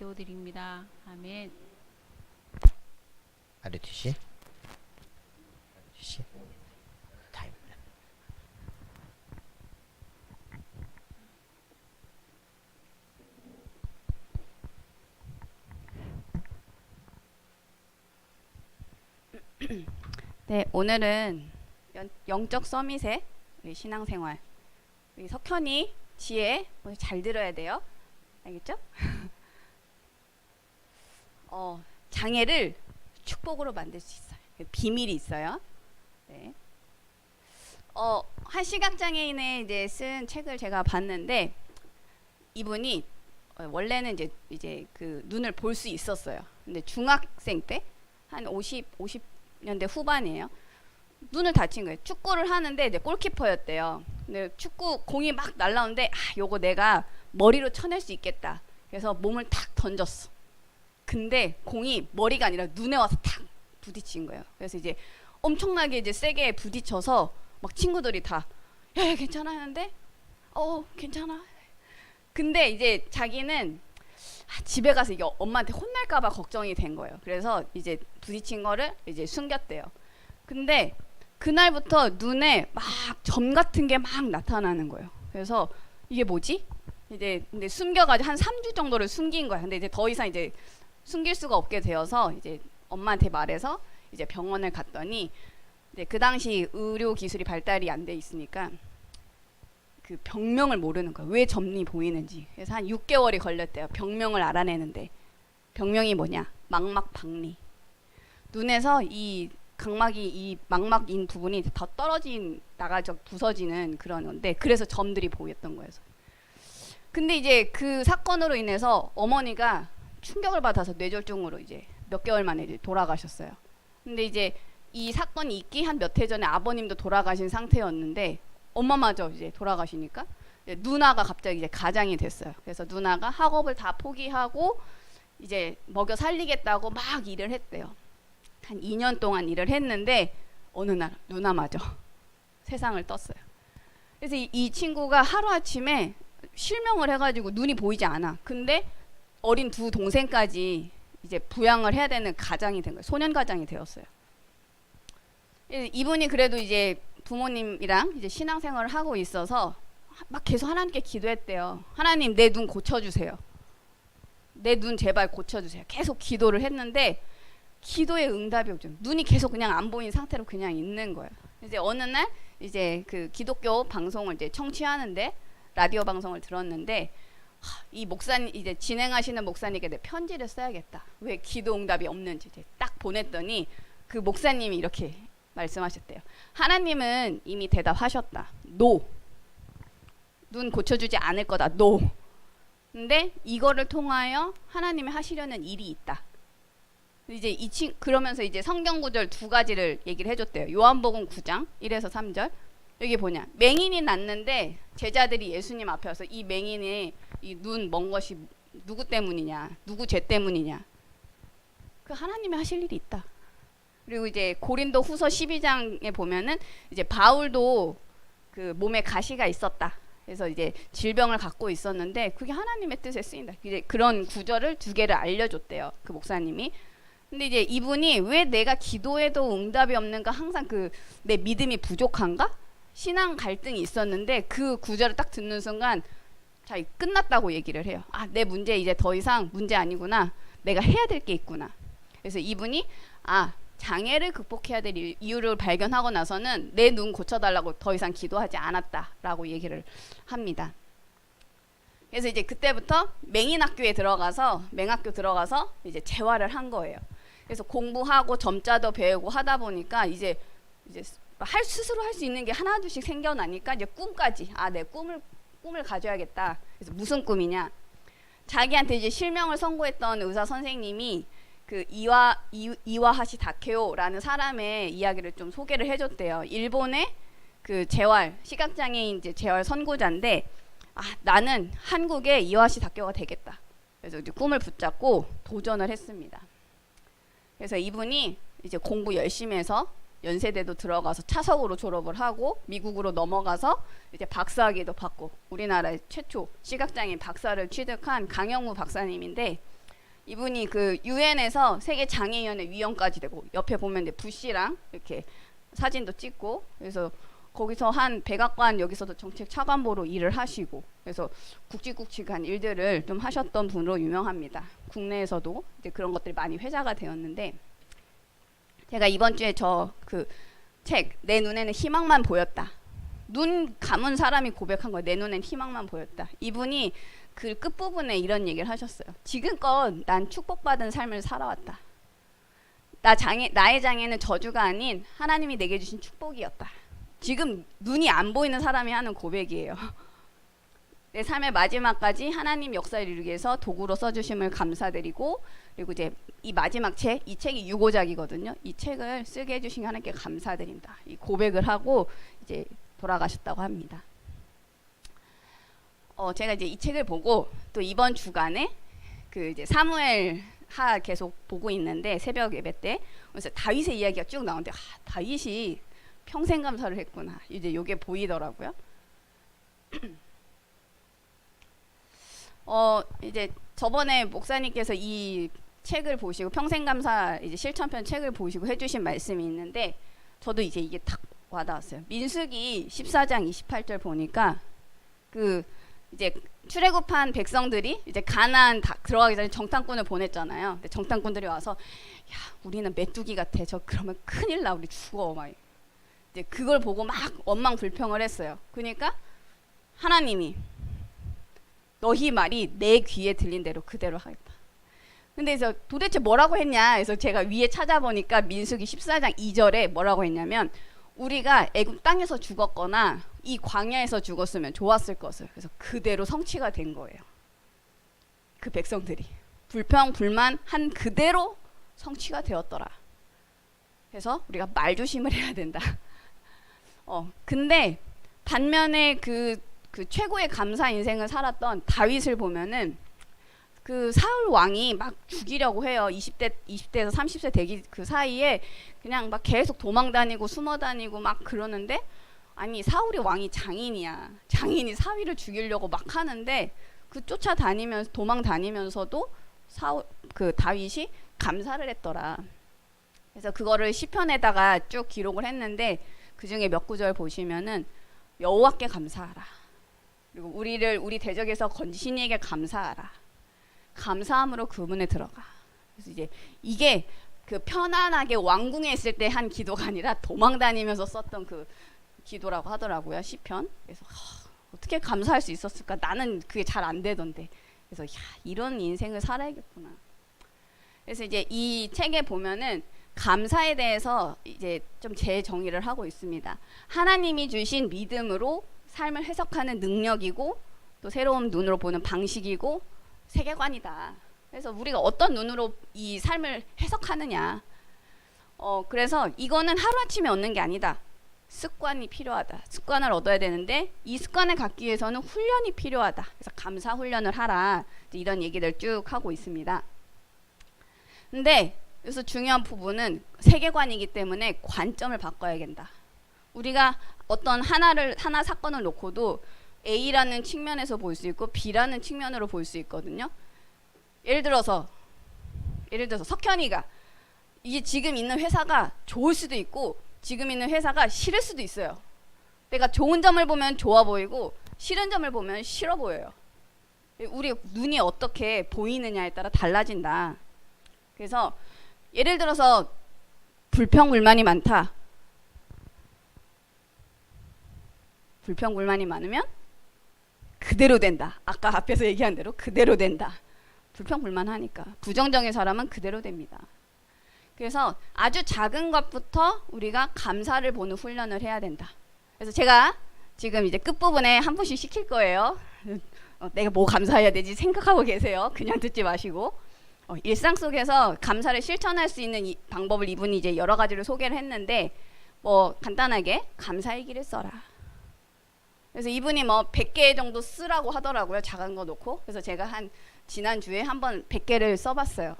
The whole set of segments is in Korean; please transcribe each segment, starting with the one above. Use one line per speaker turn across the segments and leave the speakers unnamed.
기도드립니다. 아멘.
아르티시 타임.
네, 오늘은 영적 서밋의 우리 신앙생활, 우리 석현이 지혜 오늘 잘 들어야 돼요. 알겠죠? 장애를 축복으로 만들 수 있어요. 비밀이 있어요. 네. 한 시각장애인의 이제 쓴 책을 제가 봤는데 이분이 원래는 이제 그 눈을 볼 수 있었어요. 근데 중학생 때 한 50년대 후반이에요. 눈을 다친 거예요. 축구를 하는데 이제 골키퍼였대요. 근데 축구 공이 막 날라오는데 요거 내가 머리로 쳐낼 수 있겠다. 그래서 몸을 탁 던졌어. 근데 공이 머리가 아니라 눈에 와서 탁 부딪힌 거예요. 그래서 이제 엄청나게 이제 세게 부딪혀서 막 친구들이 다 야, 괜찮아 하는데 괜찮아. 근데 이제 자기는 집에 가서 이게 엄마한테 혼날까봐 걱정이 된 거예요. 그래서 이제 부딪힌 거를 이제 숨겼대요. 근데 그날부터 눈에 막 점 같은 게 막 나타나는 거예요. 그래서 이게 뭐지? 이제 근데 숨겨가지고 한 3주 정도를 숨긴 거야. 근데 이제 더 이상 이제 숨길 수가 없게 되어서 이제 엄마한테 말해서 이제 병원을 갔더니 이제 그 당시 의료 기술이 발달이 안 돼 있으니까 그 병명을 모르는 거야. 왜 점이 보이는지. 그래서 한 6개월이 걸렸대요. 병명을 알아내는데. 병명이 뭐냐? 망막박리. 눈에서 이 각막이 이 망막인 부분이 더 나가져 부서지는 그런 건데 그래서 점들이 보였던 거예요. 근데 이제 그 사건으로 인해서 어머니가 충격을 받아서 뇌졸중으로 이제 몇 개월 만에 이제 돌아가셨어요. 근데 이제 이 사건이 있기 한 몇 해 전에 아버님도 돌아가신 상태였는데 엄마마저 이제 돌아가시니까 이제 누나가 갑자기 이제 가장이 됐어요. 그래서 누나가 학업을 다 포기하고 이제 먹여 살리겠다고 막 일을 했대요. 한 2년 동안 일을 했는데 어느 날 누나마저 세상을 떴어요. 그래서 이 친구가 하루아침에 실명을 해가지고 눈이 보이지 않아. 근데 어린 두 동생까지 이제 부양을 해야 되는 가장이 된 거예요. 소년 가장이 되었어요. 이분이 그래도 이제 부모님이랑 이제 신앙생활을 하고 있어서 막 계속 하나님께 기도했대요. 하나님 내 눈 고쳐주세요. 내 눈 제발 고쳐주세요. 계속 기도를 했는데 기도에 응답이 오죠. 눈이 계속 그냥 안 보이는 상태로 그냥 있는 거예요. 이제 어느 날 이제 그 기독교 방송을 이제 청취하는데 라디오 방송을 들었는데 이 목사님 이제 진행하시는 목사님께 내 편지를 써야겠다. 왜 기도 응답이 없는지 이제 딱 보냈더니 그 목사님이 이렇게 말씀하셨대요. 하나님은 이미 대답하셨다. NO. 눈 고쳐주지 않을 거다. NO. 근데 이거를 통하여 하나님이 하시려는 일이 있다. 이제 그러면서 이제 성경 구절 두 가지를 얘기를 해줬대요. 요한복음 9장 1에서 3절. 여기 뭐냐? 맹인이 났는데 제자들이 예수님 앞에 와서 이 맹인이 이 눈 먼 것이 누구 때문이냐? 누구 죄 때문이냐? 그 하나님이 하실 일이 있다. 그리고 이제 고린도 후서 12장에 보면은 이제 바울도 그 몸에 가시가 있었다. 그래서 이제 질병을 갖고 있었는데 그게 하나님의 뜻에 쓰인다. 이제 그런 구절을 두 개를 알려줬대요. 그 목사님이. 근데 이제 이분이 왜 내가 기도해도 응답이 없는가 항상 그 내 믿음이 부족한가? 신앙 갈등이 있었는데 그 구절을 딱 듣는 순간 자, 끝났다고 얘기를 해요. 내 문제 이제 더 이상 문제 아니구나. 내가 해야 될 게 있구나. 그래서 이분이 장애를 극복해야 될 이유를 발견하고 나서는 내 눈 고쳐달라고 더 이상 기도하지 않았다라고 얘기를 합니다. 그래서 이제 그때부터 맹인학교에 들어가서 맹학교 들어가서 이제 재활을 한 거예요. 그래서 공부하고 점자도 배우고 하다 보니까 이제 스스로 할 수 있는 게 하나둘씩 생겨나니까 이제 꿈까지 내 꿈을 가져야겠다. 그래서 무슨 꿈이냐? 자기한테 이제 실명을 선고했던 의사 선생님이 그 이와하시 다케오라는 사람의 이야기를 좀 소개를 해줬대요. 일본의 그 시각장애인 이제 재활 선고자인데 나는 한국의 이와하시 다케오가 되겠다. 그래서 이제 꿈을 붙잡고 도전을 했습니다. 그래서 이분이 이제 공부 열심히 해서 연세대도 들어가서 차석으로 졸업을 하고 미국으로 넘어가서 이제 박사학위도 받고 우리나라의 최초 시각장애인 박사를 취득한 강영무 박사님인데 이분이 그 유엔에서 세계 장애인연회 위원까지 되고 옆에 보면 이제 부시랑 이렇게 사진도 찍고 그래서 거기서 한 백악관 여기서도 정책 차관보로 일을 하시고 그래서 굵직굵직한 일들을 좀 하셨던 분으로 유명합니다. 국내에서도 이제 그런 것들이 많이 회자가 되었는데 제가 이번 주에 저 그 책 내 눈에는 희망만 보였다. 눈 감은 사람이 고백한 거예요. 내 눈엔 희망만 보였다. 이분이 그 끝부분에 이런 얘기를 하셨어요. 지금껏 난 축복받은 삶을 살아왔다. 나의 장애는 저주가 아닌 하나님이 내게 주신 축복이었다. 지금 눈이 안 보이는 사람이 하는 고백이에요. 내 삶의 마지막까지 하나님 역사를 이루기 위해서 도구로 써주심을 감사드리고 그리고 이제 이 마지막 책, 이 책이 유고작이거든요. 이 책을 쓰게 해주신 하나님께 감사드린다. 이 고백을 하고 이제 돌아가셨다고 합니다. 제가 이제 이 책을 보고 또 이번 주간에 그 이제 사무엘 하 계속 보고 있는데 새벽 예배 때 그래서 다윗의 이야기가 쭉 나오는데 다윗이 평생 감사를 했구나. 이제 요게 보이더라고요. 이제 저번에 목사님께서 이 책을 보시고 평생감사 이제 실천편 책을 보시고 해주신 말씀이 있는데 저도 이제 이게 탁 와닿았어요. 민수기 14장 28절 보니까 그 이제 출애굽한 백성들이 이제 가나안 들어가기 전에 정탐꾼을 보냈잖아요. 근데 정탐꾼들이 와서 야 우리는 메뚜기 같아. 저 그러면 큰일 나 우리 죽어 막 이제 그걸 보고 막 원망 불평을 했어요. 그러니까 하나님이 너희 말이 내 귀에 들린 대로 그대로 하겠다. 근데 그래서 도대체 뭐라고 했냐 해서 제가 위에 찾아보니까 민수기 14장 2절에 뭐라고 했냐면 우리가 애굽 땅에서 죽었거나 이 광야에서 죽었으면 좋았을 것을. 그래서 그대로 성취가 된 거예요. 그 백성들이 불평 불만 한 그대로 성취가 되었더라. 그래서 우리가 말조심을 해야 된다. 근데 반면에 그 최고의 감사 인생을 살았던 다윗을 보면은 그 사울 왕이 막 죽이려고 해요. 20대에서 30세 되기 그 사이에 그냥 막 계속 도망 다니고 숨어 다니고 막 그러는데 아니 사울이 왕이 장인이야. 장인이 사위를 죽이려고 막 하는데 그 쫓아다니면서 도망 다니면서도 그 다윗이 감사를 했더라. 그래서 그거를 시편에다가 쭉 기록을 했는데 그 중에 몇 구절 보시면은 여호와께 감사하라. 그리고 우리 대적에서 건지신 이에게 감사하라. 감사함으로 그분에 들어가. 그래서 이제 이게 그 편안하게 왕궁에 있을 때 한 기도가 아니라 도망다니면서 썼던 그 기도라고 하더라고요. 시편. 그래서 어떻게 감사할 수 있었을까? 나는 그게 잘 안 되던데. 그래서 이런 인생을 살아야겠구나. 그래서 이제 이 책에 보면은 감사에 대해서 이제 좀 재정의를 하고 있습니다. 하나님이 주신 믿음으로 삶을 해석하는 능력이고 또 새로운 눈으로 보는 방식이고 세계관이다. 그래서 우리가 어떤 눈으로 이 삶을 해석하느냐. 그래서 이거는 하루아침에 얻는 게 아니다. 습관이 필요하다. 습관을 얻어야 되는데 이 습관을 갖기 위해서는 훈련이 필요하다. 그래서 감사 훈련을 하라. 이런 얘기들 쭉 하고 있습니다. 근데 여기서 중요한 부분은 세계관이기 때문에 관점을 바꿔야 된다. 우리가 어떤 하나 사건을 놓고도 A라는 측면에서 볼 수 있고 B라는 측면으로 볼 수 있거든요. 예를 들어서 석현이가 이게 지금 있는 회사가 좋을 수도 있고 지금 있는 회사가 싫을 수도 있어요. 내가 좋은 점을 보면 좋아 보이고 싫은 점을 보면 싫어 보여요. 우리 눈이 어떻게 보이느냐에 따라 달라진다. 그래서 예를 들어서 불평불만이 많다. 불평불만이 많으면 그대로 된다. 아까 앞에서 얘기한 대로 그대로 된다. 불평불만하니까. 부정적인 사람은 그대로 됩니다. 그래서 아주 작은 것부터 우리가 감사를 보는 훈련을 해야 된다. 그래서 제가 지금 이제 끝부분에 한 분씩 시킬 거예요. 내가 뭐 감사해야 되지 생각하고 계세요. 그냥 듣지 마시고. 일상 속에서 감사를 실천할 수 있는 방법을 이분이 이제 여러 가지를 소개를 했는데 뭐 간단하게 감사일기를 써라. 그래서 이분이 뭐 100개 정도 쓰라고 하더라고요. 작은 거 놓고. 그래서 제가 한 지난주에 한번 100개를 써봤어요.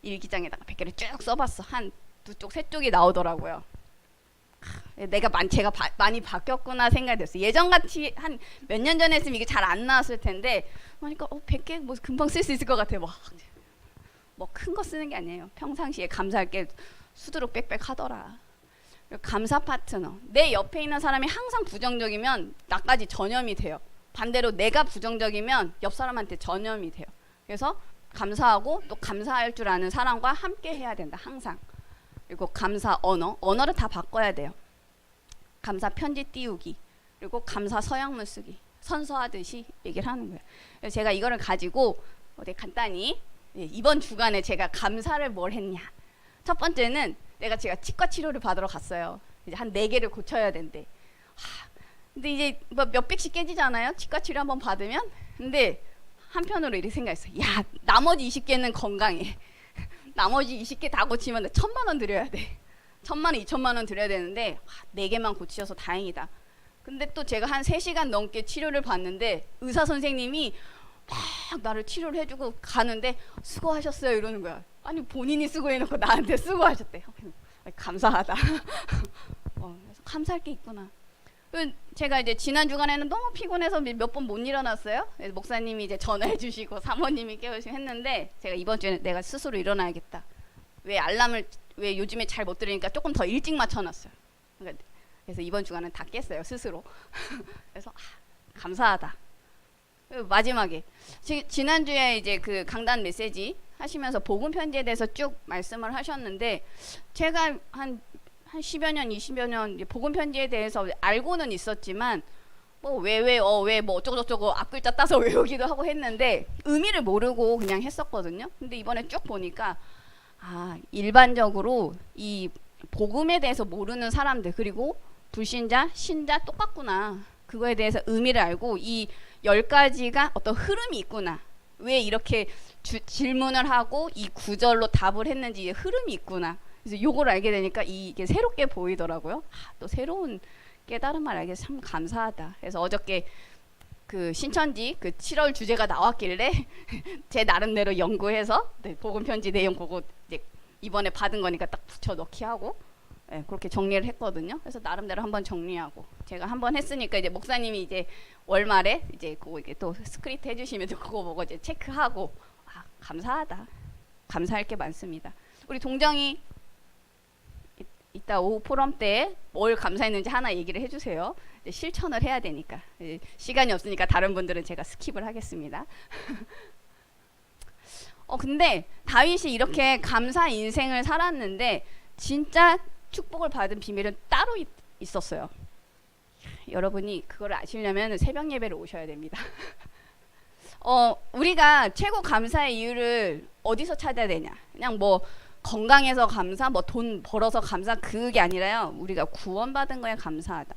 일기장에다가 100개를 쭉 써봤어. 한 두 쪽, 세 쪽이 나오더라고요. 제가 많이 바뀌었구나 생각이 됐어요. 예전같이 한 몇 년 전에 했으면 이게 잘 안 나왔을 텐데 그러니까 100개 뭐 금방 쓸 수 있을 것 같아요. 뭐 큰 거 쓰는 게 아니에요. 평상시에 감사할 게 수두룩 빽빽 하더라. 감사 파트너. 내 옆에 있는 사람이 항상 부정적이면 나까지 전염이 돼요. 반대로 내가 부정적이면 옆 사람한테 전염이 돼요. 그래서 감사하고 또 감사할 줄 아는 사람과 함께 해야 된다. 항상. 그리고 감사 언어를 다 바꿔야 돼요. 감사 편지 띄우기. 그리고 감사 서약문 쓰기. 선서하듯이 얘기를 하는 거예요. 그래서 제가 이거를 가지고 간단히 이번 주간에 제가 감사를 뭘 했냐. 첫 번째는 제가 치과 치료를 받으러 갔어요. 이제 한 4개를 고쳐야 된대. 근데 이제 뭐 몇백씩 깨지잖아요. 치과 치료 한번 받으면. 근데 한편으로 이렇게 생각했어요. 야, 나머지 20개는 건강해. 나머지 20개 다 고치면 1,000만 원 드려야 돼. 1,000만 원, 2,000만 원 드려야 되는데 4개만 고치셔서 다행이다. 근데 또 제가 한 3시간 넘게 치료를 받는데 의사 선생님이 막 나를 치료를 해주고 가는데 수고하셨어요 이러는 거야. 아니 본인이 수고해놓고 나한테 수고하셨대. 감사하다. 그래서 감사할 게 있구나. 제가 이제 지난 주간에는 너무 피곤해서 몇 번 못 일어났어요. 목사님이 이제 전화해 주시고 사모님이 깨우시고 했는데 제가 이번 주에는 내가 스스로 일어나야겠다. 왜 요즘에 잘 못 들으니까 조금 더 일찍 맞춰놨어요. 그래서 이번 주간은 다 깼어요 스스로. 그래서 감사하다. 마지막에 지난주에 이제 그 강단 메시지 하시면서 복음 편지에 대해서 쭉 말씀을 하셨는데 제가 한 10여 년, 20여 년 복음 편지에 대해서 알고는 있었지만 뭐 왜 뭐 어쩌고저쩌고 앞글자 따서 외우기도 하고 했는데 의미를 모르고 그냥 했었거든요. 근데 이번에 쭉 보니까 일반적으로 이 복음에 대해서 모르는 사람들 그리고 불신자, 신자 똑같구나. 그거에 대해서 의미를 알고 이 10가지가 어떤 흐름이 있구나. 왜 이렇게 질문을 하고 이 구절로 답을 했는지 흐름이 있구나. 그래서 요걸 알게 되니까 이게 새롭게 보이더라고요. 또 새로운 깨달음을 알게 참 감사하다. 그래서 어저께 그 신천지 그 7월 주제가 나왔길래 제 나름대로 연구해서 복음 편지 내용 보고 이제 이번에 받은 거니까 딱 붙여 넣기 하고 그렇게 정리를 했거든요. 그래서 나름대로 한번 정리하고 제가 한번 했으니까 이제 목사님이 이제 월말에 이제 그거 이렇게 또 스크립트 해주시면 그거 보고 이제 체크하고 감사하다. 감사할 게 많습니다. 우리 동정이 이따 오후 포럼 때 뭘 감사했는지 하나 얘기를 해주세요. 이제 실천을 해야 되니까 시간이 없으니까 다른 분들은 제가 스킵을 하겠습니다. 근데 다윗이 이렇게 감사 인생을 살았는데 진짜 축복을 받은 비밀은 따로 있었어요. 여러분이 그걸 아시려면 새벽 예배를 오셔야 됩니다. 우리가 최고 감사의 이유를 어디서 찾아야 되냐? 그냥 뭐 건강해서 감사, 뭐 돈 벌어서 감사 그게 아니라요. 우리가 구원받은 거에 감사하다.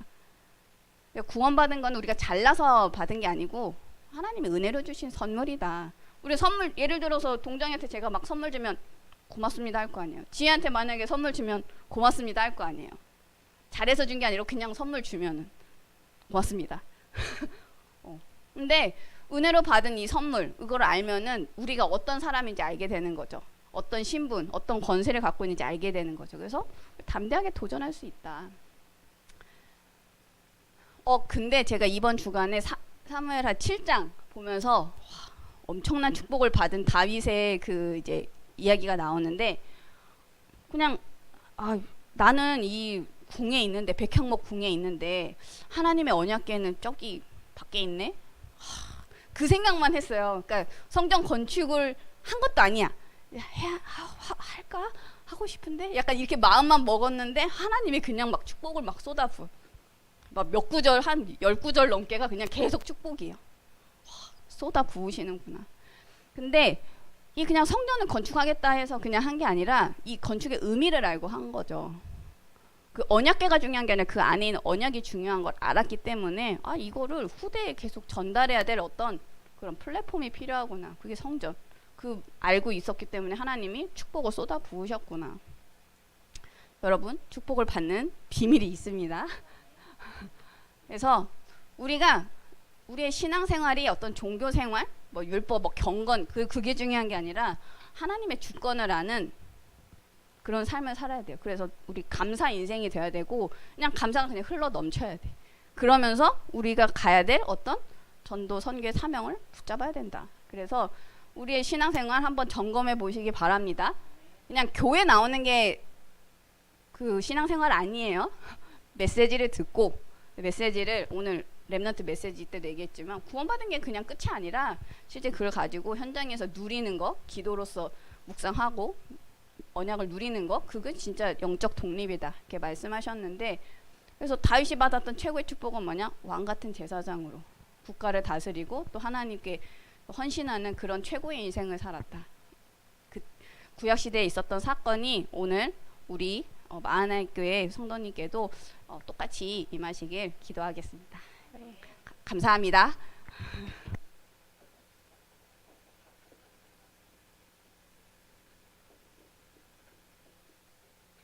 구원받은 건 우리가 잘나서 받은 게 아니고 하나님이 은혜로 주신 선물이다. 우리 선물 예를 들어서 동정이한테 제가 막 선물 주면 고맙습니다 할 거 아니에요. 지혜한테 만약에 선물 주면 고맙습니다 할 거 아니에요. 잘해서 준 게 아니라 그냥 선물 주면은 고맙습니다. 근데 은혜로 받은 이 선물 이걸 알면은 우리가 어떤 사람인지 알게 되는 거죠. 어떤 신분, 어떤 권세를 갖고 있는지 알게 되는 거죠. 그래서 담대하게 도전할 수 있다. 근데 제가 이번 주간에 사무엘하 7장 보면서 엄청난 축복을 받은 다윗의 그 이제 이야기가 나오는데 그냥 나는 이 궁에 있는데 백향목 궁에 있는데 하나님의 언약궤는 저기 밖에 있네. 그 생각만 했어요. 그러니까 성전 건축을 한 것도 아니야. 할까? 하고 싶은데 약간 이렇게 마음만 먹었는데 하나님이 그냥 막 축복을 막 쏟아부. 막 몇 구절 한 10구절 넘게가 그냥 계속 축복이에요. 쏟아 부으시는구나. 근데 이 그냥 성전을 건축하겠다 해서 그냥 한 게 아니라 이 건축의 의미를 알고 한 거죠. 그 언약궤가 중요한 게 아니라 그 안에 있는 언약이 중요한 걸 알았기 때문에 이거를 후대에 계속 전달해야 될 어떤 그런 플랫폼이 필요하구나. 그게 성전. 그 알고 있었기 때문에 하나님이 축복을 쏟아 부으셨구나. 여러분 축복을 받는 비밀이 있습니다. 그래서 우리가 우리의 신앙생활이 어떤 종교생활, 뭐 율법, 뭐 경건 그게 중요한 게 아니라 하나님의 주권을 아는 그런 삶을 살아야 돼요. 그래서 우리 감사 인생이 돼야 되고 그냥 감사가 그냥 흘러 넘쳐야 돼. 그러면서 우리가 가야 될 어떤 전도 선교의 사명을 붙잡아야 된다. 그래서 우리의 신앙생활 한번 점검해 보시기 바랍니다. 그냥 교회 나오는 게 그 신앙생활 아니에요. 메시지를 듣고, 메시지를 오늘 렘넌트 메시지 때도 얘기했지만 구원받은 게 그냥 끝이 아니라 실제 그걸 가지고 현장에서 누리는 거, 기도로서 묵상하고 언약을 누리는 거, 그건 진짜 영적 독립이다 이렇게 말씀하셨는데, 그래서 다윗이 받았던 최고의 축복은 뭐냐? 왕 같은 제사장으로 국가를 다스리고 또 하나님께 헌신하는 그런 최고의 인생을 살았다. 그 구약 시대에 있었던 사건이 오늘 우리 마하나임 교회 성도님께도 똑같이 임하시길 기도하겠습니다. 감사합니다.